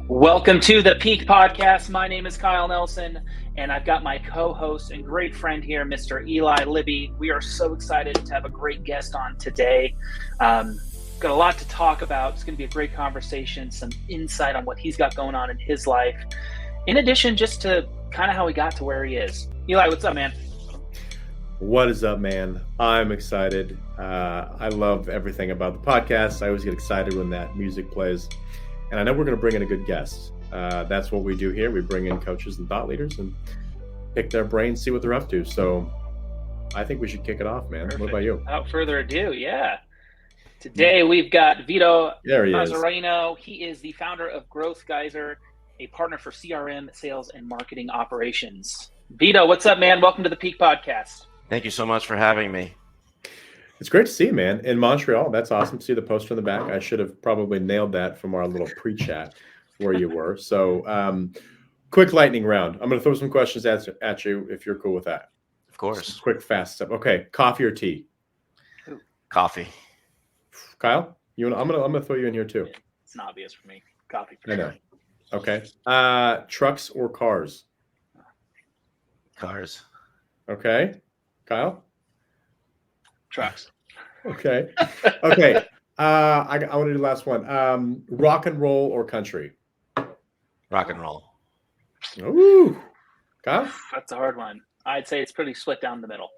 Welcome to the Peak Podcast. My name is Kyle Nelson, and I've got my co-host and great friend here, Mr. Eli Libby. We are so excited to have a great guest on today. Got a lot to talk about. It's going to be a great conversation, some insight on what he's got going on in his life. In addition, just to kind of how he got to where he is. Eli, what's up, man? What is up, man? I'm excited. I love everything about the podcast. I always get excited when that music plays. And I know we're going to bring in a good guest. That's what we do here. We bring in coaches and thought leaders and pick their brains, see what they're up to. So I think we should kick it off, man. Perfect. What about you? Without further ado, yeah. Today we've got Vito Mazzarino. He is the founder of Growth Geyser, a partner for CRM, sales, and marketing operations. Vito, what's up, man? Welcome to the Peak Podcast. Thank you so much for having me. It's great to see you, man. In Montreal, that's awesome to see the poster in the back. I should have probably nailed that from our little pre-chat where you were. So quick lightning round. I'm going to throw some questions at you if you're cool with that. Of course. Just quick, fast stuff. Okay, coffee or tea? Coffee. Kyle, I'm gonna throw you in here too. It's obvious for me. Coffee for I know. sure. Okay. Trucks or cars? Cars. Okay. Kyle? Trucks. Okay. Okay. I want to do the last one. Rock and roll or country? Rock and roll. Ooh. Kyle? That's a hard one. I'd say it's pretty split down the middle.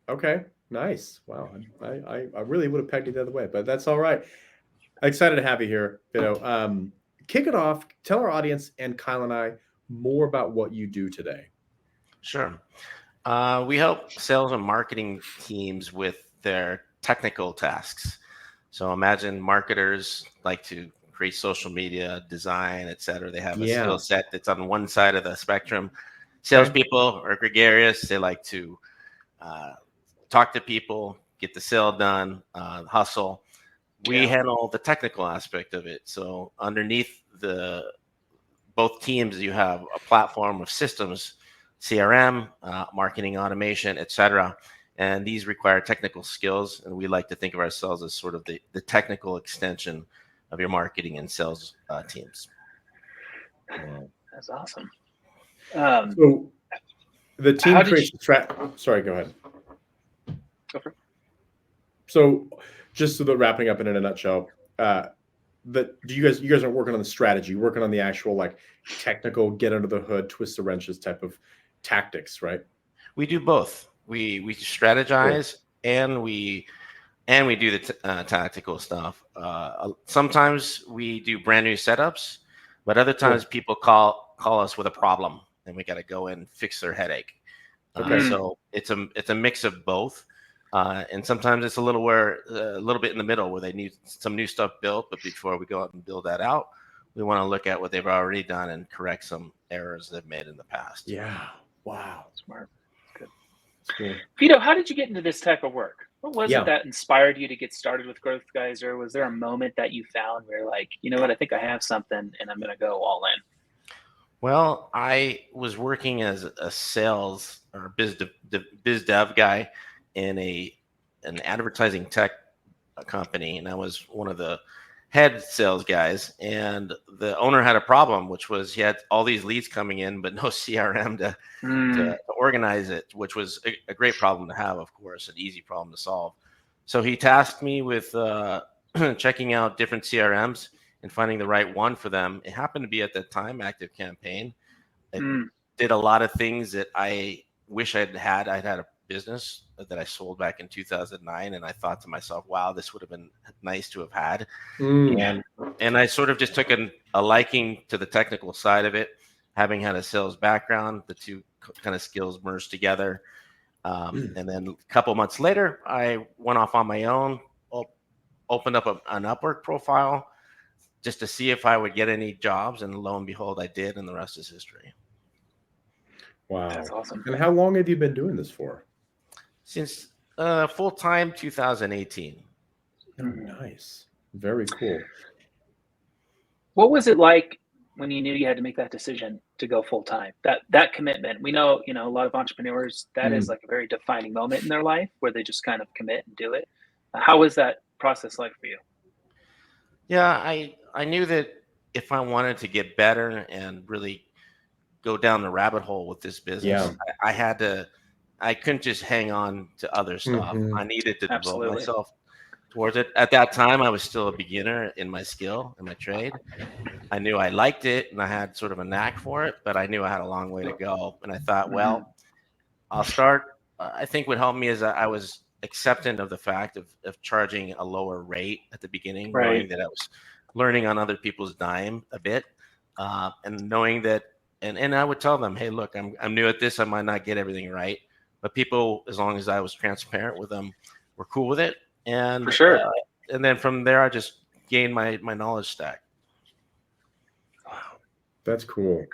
Okay. Nice. Wow. I really would have pegged it the other way, but that's all right. Excited to have you here, Vito. Kick it off. Tell our audience and Kyle and I more about what you do today. Sure. We help sales and marketing teams with their technical tasks. So imagine marketers like to create social media, design, et cetera. They have a skill set that's on one side of the spectrum. Salespeople are gregarious. They like to talk to people, get the sale done, hustle. We handle the technical aspect of it. So underneath both teams, you have a platform of systems, CRM, marketing automation, et cetera. And these require technical skills. And we like to think of ourselves as sort of the technical extension of your marketing and sales teams. That's awesome. So the team creates sorry, go ahead. Go for it. So just so that wrapping up in a nutshell, you guys aren't working on the strategy, you're working on the actual like technical, get under the hood, twist the wrenches type of tactics, right? We do both. We strategize and we do the tactical stuff. Sometimes we do brand new setups, but other times people call us with a problem and we got to go and fix their headache. So it's a mix of both. And sometimes it's a little bit in the middle where they need some new stuff built, but before we go out and build that out, we want to look at what they've already done and correct some errors they've made in the past. Yeah. Wow. Smart. Good. Cool. Vito, how did you get into this type of work? What was it that inspired you to get started with Growth Geyser? Was there a moment that you found where like, you know what, I think I have something and I'm going to go all in? Well, I was working as a sales or biz dev guy in an advertising tech company, and I was one of the head sales guys. And the owner had a problem, which was he had all these leads coming in, but no CRM to organize it, which was a great problem to have, of course, an easy problem to solve. So he tasked me with checking out different CRMs and finding the right one for them. It happened to be at that time ActiveCampaign. It did a lot of things that I wish I'd had. I'd had a business that I sold back in 2009, and I thought to myself, wow, this would have been nice to have had. And I sort of just took a liking to the technical side of it, having had a sales background. The two kind of skills merged together. And then a couple months later, I went off on my own, opened up an Upwork profile just to see if I would get any jobs, and lo and behold, I did, and the rest is history. Wow. That's awesome. And how long have you been doing this for? Since full-time 2018. Oh, nice. Very cool. What was it like when you knew you had to make that decision to go full-time? That commitment. We know, a lot of entrepreneurs, that is like a very defining moment in their life where they just kind of commit and do it. How was that process like for you? Yeah, I knew that if I wanted to get better and really go down the rabbit hole with this business, I couldn't just hang on to other stuff. I needed to devote myself towards it. At that time, I was still a beginner in my skill, in my trade. I knew I liked it and I had sort of a knack for it, but I knew I had a long way to go. And I thought, well, I'll start. I think what helped me is I was acceptant of the fact of charging a lower rate at the beginning, knowing that I was learning on other people's dime a bit, and knowing that, and I would tell them, hey, look, I'm new at this. I might not get everything right, but people, as long as I was transparent with them, were cool with it. And for sure. And then from there, I just gained my knowledge stack. Wow, that's cool.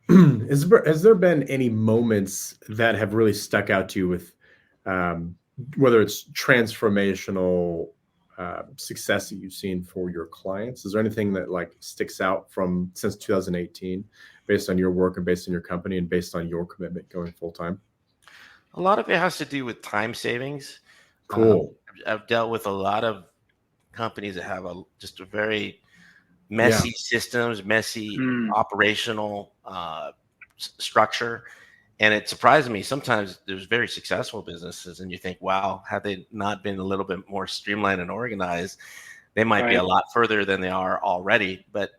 Has there been any moments that have really stuck out to you with, whether it's transformational success that you've seen for your clients? Is there anything that like sticks out from since 2018, based on your work and based on your company and based on your commitment going full time? A lot of it has to do with time savings. Cool. I've dealt with a lot of companies that have just a very messy systems, messy operational structure. And it surprised me. Sometimes there's very successful businesses and you think, wow, had they not been a little bit more streamlined and organized, they might be a lot further than they are already. But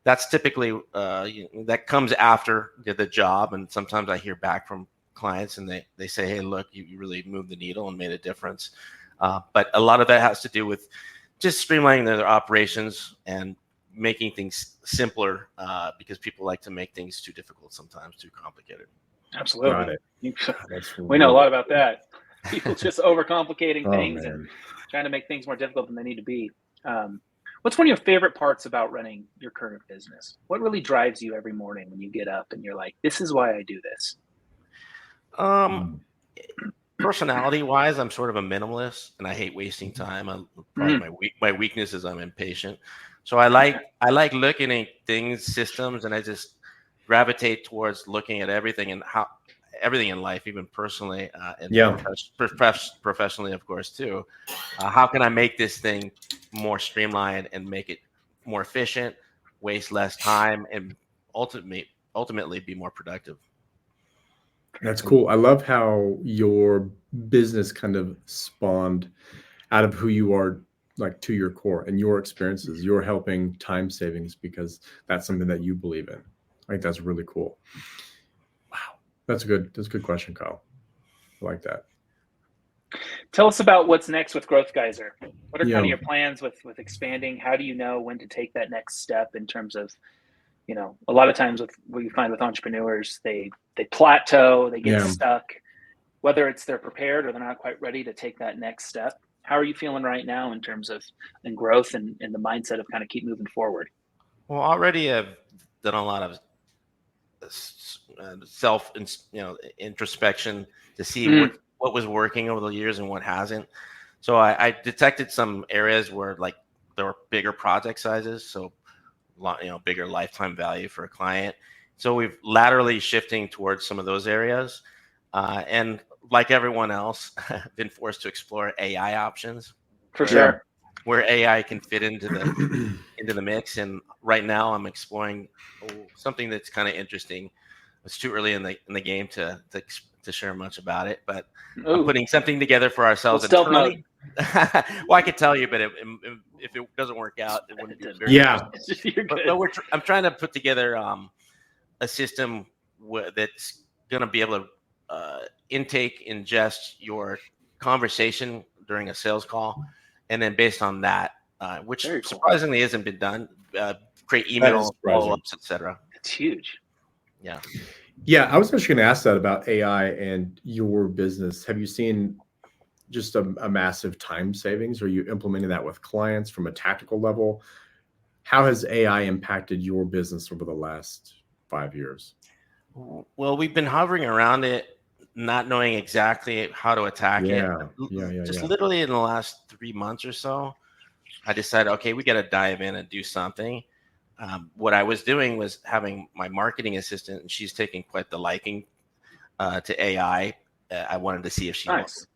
that's typically, that comes after the job. And sometimes I hear back from clients and they say, hey, look, you really moved the needle and made a difference. But a lot of that has to do with just streamlining their operations and making things simpler, because people like to make things too difficult sometimes, too complicated. Absolutely. We know a lot about that. People just overcomplicating things and trying to make things more difficult than they need to be. What's one of your favorite parts about running your current business? What really drives you every morning when you get up and you're like, this is why I do this? Personality wise, I'm sort of a minimalist and I hate wasting time. My weakness is I'm impatient. So I like looking at things, systems, and I just gravitate towards looking at everything and how everything in life, even personally, and professionally, of course, too. How can I make this thing more streamlined and make it more efficient, waste less time, and ultimately be more productive? That's cool. I love how your business kind of spawned out of who you are, like to your core and your experiences. You're helping time savings because that's something that you believe in. I think that's really cool. Wow. That's a good question, Kyle. I like that. Tell us about what's next with Growth Geyser. What are kind of your plans with expanding? How do you know when to take that next step in terms of, a lot of times with what you find with entrepreneurs, they plateau, they get stuck, whether it's they're prepared or they're not quite ready to take that next step. How are you feeling right now in terms of growth and the mindset of kind of keep moving forward? Well, already I've done a lot of self, introspection to see what was working over the years and what hasn't. So I detected some areas where like there were bigger project sizes, so bigger lifetime value for a client. So we've laterally shifting towards some of those areas, and like everyone else, been forced to explore AI options. For sure. Where AI can fit into the mix. And right now I'm exploring something that's kind of interesting. It's too early in the game to share much about it, but I'm putting something together for ourselves internally. Well, I could tell you, but if it doesn't work out, it wouldn't be very but I'm trying to put together a system that's going to be able to ingest your conversation during a sales call, and then based on that, which surprisingly hasn't been done, create email follow-ups, etc. It's huge. Yeah, I was actually going to ask that about AI and your business. Have you seen just a massive time savings? Are you implementing that with clients from a tactical level? How has AI impacted your business over the last 5 years? Well, we've been hovering around it, not knowing exactly how to attack it. Literally in the last 3 months or so, I decided, okay, we got to dive in and do something. What I was doing was having my marketing assistant, and she's taking quite the liking to AI. I wanted to see if she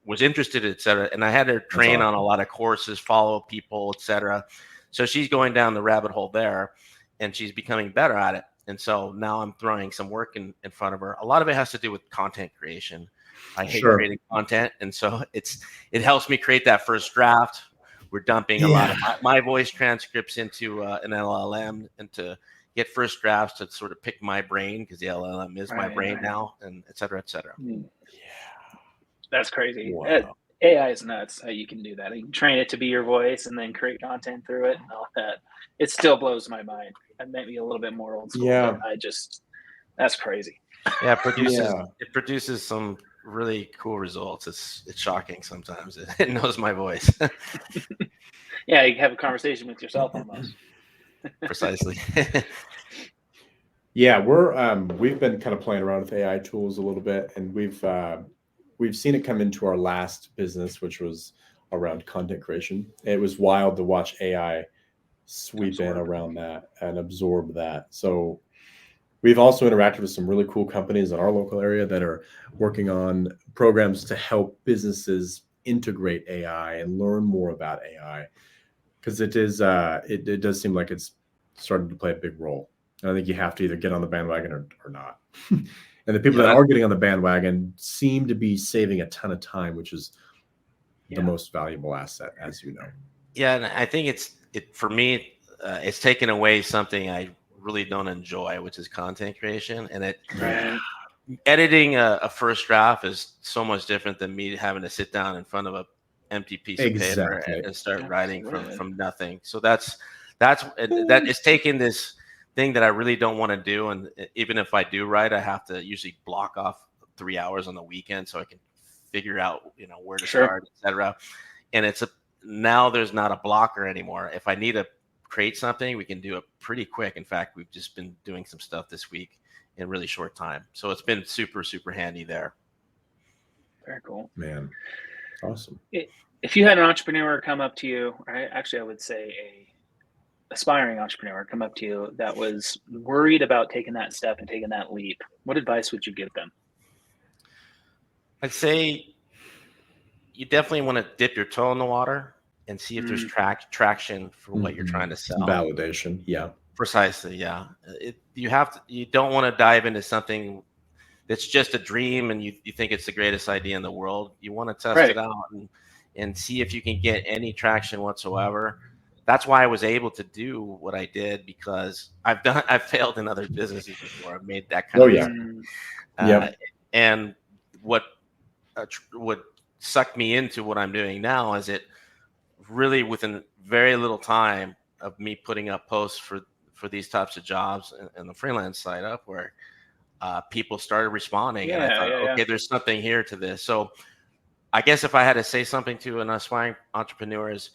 was interested, et cetera. And I had her train on a lot of courses, follow people, et cetera. So she's going down the rabbit hole there. and she's becoming better at it. And so now I'm throwing some work in front of her. A lot of it has to do with content creation. I hate creating content, and so it helps me create that first draft. We're dumping a lot of my voice transcripts into an LLM, and to get first drafts to sort of pick my brain, because the LLM is my brain now, and et cetera, et cetera. Yeah, that's crazy. Wow. AI is nuts how you can do that. You can train it to be your voice and then create content through it and all that. It still blows my mind. That made me a little bit more old school. Yeah. But that's crazy. Yeah, it produces some really cool results. It's shocking sometimes. It knows my voice. Yeah, you have a conversation with yourself almost. Precisely. Yeah, we've been kind of playing around with AI tools a little bit, and we've seen it come into our last business, which was around content creation. It was wild to watch AI sweep in around that and absorb that. So we've also interacted with some really cool companies in our local area that are working on programs to help businesses integrate AI and learn more about AI, because it does seem like it's starting to play a big role. And I think you have to either get on the bandwagon or not. And the people that are getting on the bandwagon seem to be saving a ton of time, which is the most valuable asset, as you know. Yeah, and I think for me, it's taken away something I really don't enjoy, which is content creation. And editing a first draft is so much different than me having to sit down in front of an empty piece of paper and start writing from nothing. So that is taking this thing that I really don't want to do. And even if I do write, I have to usually block off 3 hours on the weekend so I can figure out, where to start, et cetera. And now there's not a blocker anymore. If I need to create something, we can do it pretty quick. In fact, we've just been doing some stuff this week in a really short time. So it's been super, super handy there. Very cool. Man, awesome. If you had an entrepreneur come up to you, I would say a aspiring entrepreneur come up to you that was worried about taking that step and taking that leap, what advice would you give them? I'd say you definitely want to dip your toe in the water and see if there's traction for what you're trying to sell. Validation. Yeah. Precisely. Yeah. You don't want to dive into something that's just a dream and you think it's the greatest idea in the world. You want to test it out and see if you can get any traction whatsoever. That's why I was able to do what I did, because I've failed in other businesses before. I've made that kind of and what sucked me into what I'm doing now is it really, within very little time of me putting up posts for these types of jobs and the freelance site up, where people started responding, and I thought, okay, there's something here to this. So I guess if I had to say something to an aspiring entrepreneur is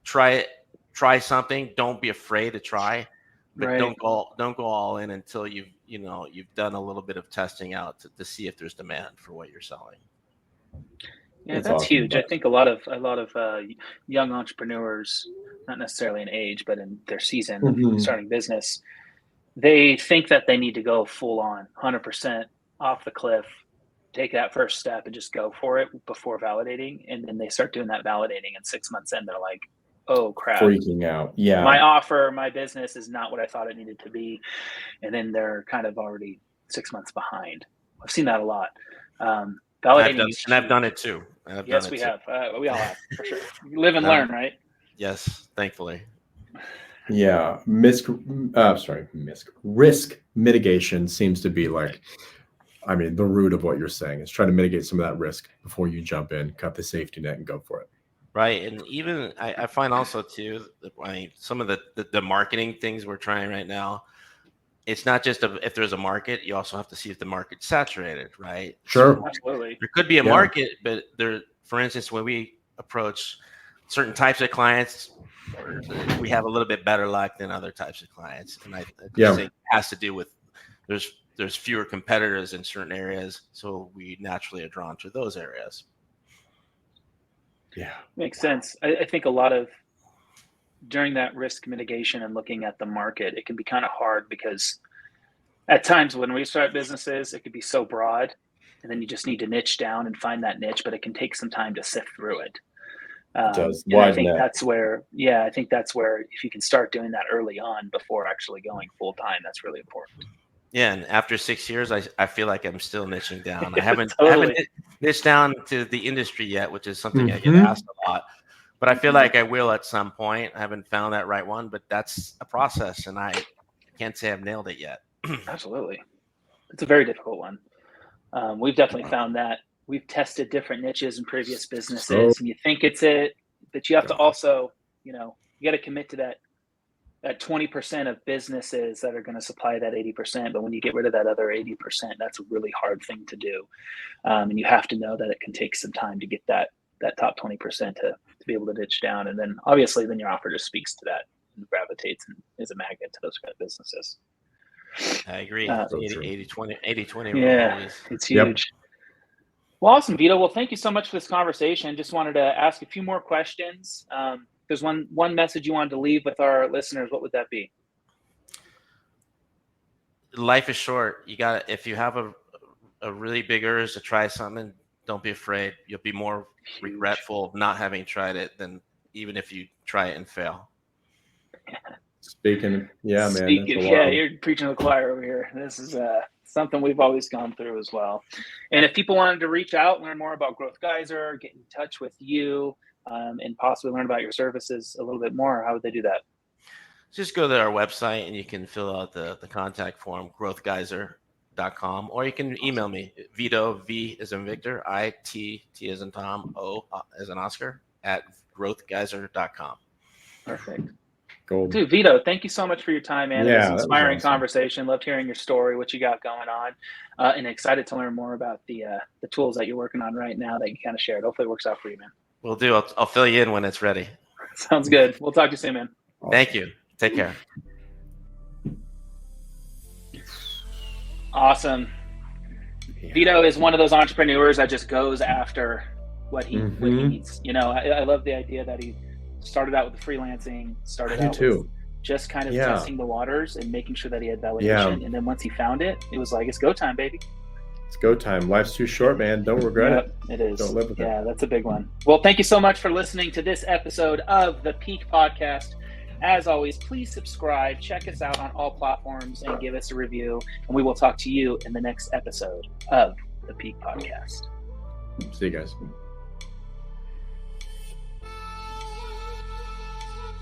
try something. Don't be afraid to try, but don't go all in until you've done a little bit of testing out to see if there's demand for what you're selling. Yeah, that's awesome. Huge. I think a lot of young entrepreneurs, not necessarily in age, but in their season starting business, they think that they need to go full on 100% off the cliff, take that first step and just go for it before validating. And then they start doing that validating, and 6 months in, they're like, oh crap, freaking out. Yeah. My offer, my business is not what I thought it needed to be. And then they're kind of already 6 months behind. I've seen that a lot. Validating. I've done it too. Yes, we have. We all have, for sure. You live and learn, right? Yes, thankfully. Yeah. Risk mitigation seems to be the root of what you're saying. Is try to mitigate some of that risk before you jump in, cut the safety net and go for it. Right. And even I find also too, some of the marketing things we're trying right now, it's not just if there's a market, you also have to see if the market's saturated, right? Sure. So absolutely. There could be a market, but for instance, when we approach certain types of clients, we have a little bit better luck than other types of clients. And I think it has to do with there's fewer competitors in certain areas, so we naturally are drawn to those areas. Yeah. Makes sense. I think a lot of during that risk mitigation and looking at the market, it can be kind of hard, because at times when we start businesses, it could be so broad, and then you just need to niche down and find that niche, but it can take some time to sift through it. It does. And I think that's where, if you can start doing that early on before actually going full time, that's really important. Yeah, and after 6 years, I feel like I'm still niching down. I haven't Totally. niched down to the industry yet, which is something I get asked a lot. But I feel like I will at some point. I haven't found that right one, but that's a process, and I can't say I've nailed it yet. Absolutely. It's a very difficult one. We've definitely found that. We've tested different niches in previous businesses, and you think it's it, but you have to also, you got to commit to that 20% of businesses that are going to supply that 80%. But when you get rid of that other 80%, that's a really hard thing to do. And you have to know that it can take some time to get that top 20% to be able to niche down. And then obviously then your offer just speaks to that and gravitates and is a magnet to those kind of businesses. I agree. 80-20. Yeah, it's huge. Well, awesome, Vito. Well, thank you so much for this conversation. Just wanted to ask a few more questions. There's one message you wanted to leave with our listeners. What would that be? Life is short. If you have a really big urge to try something, don't be afraid. You'll be more regretful of not having tried it than even if you try it and fail. Speaking, man. You're preaching to the choir over here. This is something we've always gone through as well. And if people wanted to reach out, learn more about Growth Geyser, get in touch with you, and possibly learn about your services a little bit more, how would they do that? Just go to our website and you can fill out the contact form, growthgeyser.com, or you can email me, Vito, V as in Victor, I-T as in Tom, O as in Oscar, at growthgeyser.com. Perfect. Gold. Dude, Vito, thank you so much for your time, man. Yeah, it was an inspiring awesome conversation. Loved hearing your story, what you got going on, and excited to learn more about the tools that you're working on right now that you kind of shared. Hopefully it works out for you, man. Will do. I'll fill you in when it's ready. Sounds good. We'll talk to you soon, man. Awesome. Thank you. Take care. Awesome. Yeah. Vito is one of those entrepreneurs that just goes after what he needs. I love the idea that he started out with the freelancing, with just kind of testing the waters and making sure that he had validation. Yeah. And then once he found it, it was like, it's go time, baby. It's go time. Life's too short, man. Don't regret it. It is. Don't live with it. Yeah, that's a big one. Well, thank you so much for listening to this episode of the Peak Podcast. As always, please subscribe, check us out on all platforms, and give us a review. And we will talk to you in the next episode of the Peak Podcast. See you guys.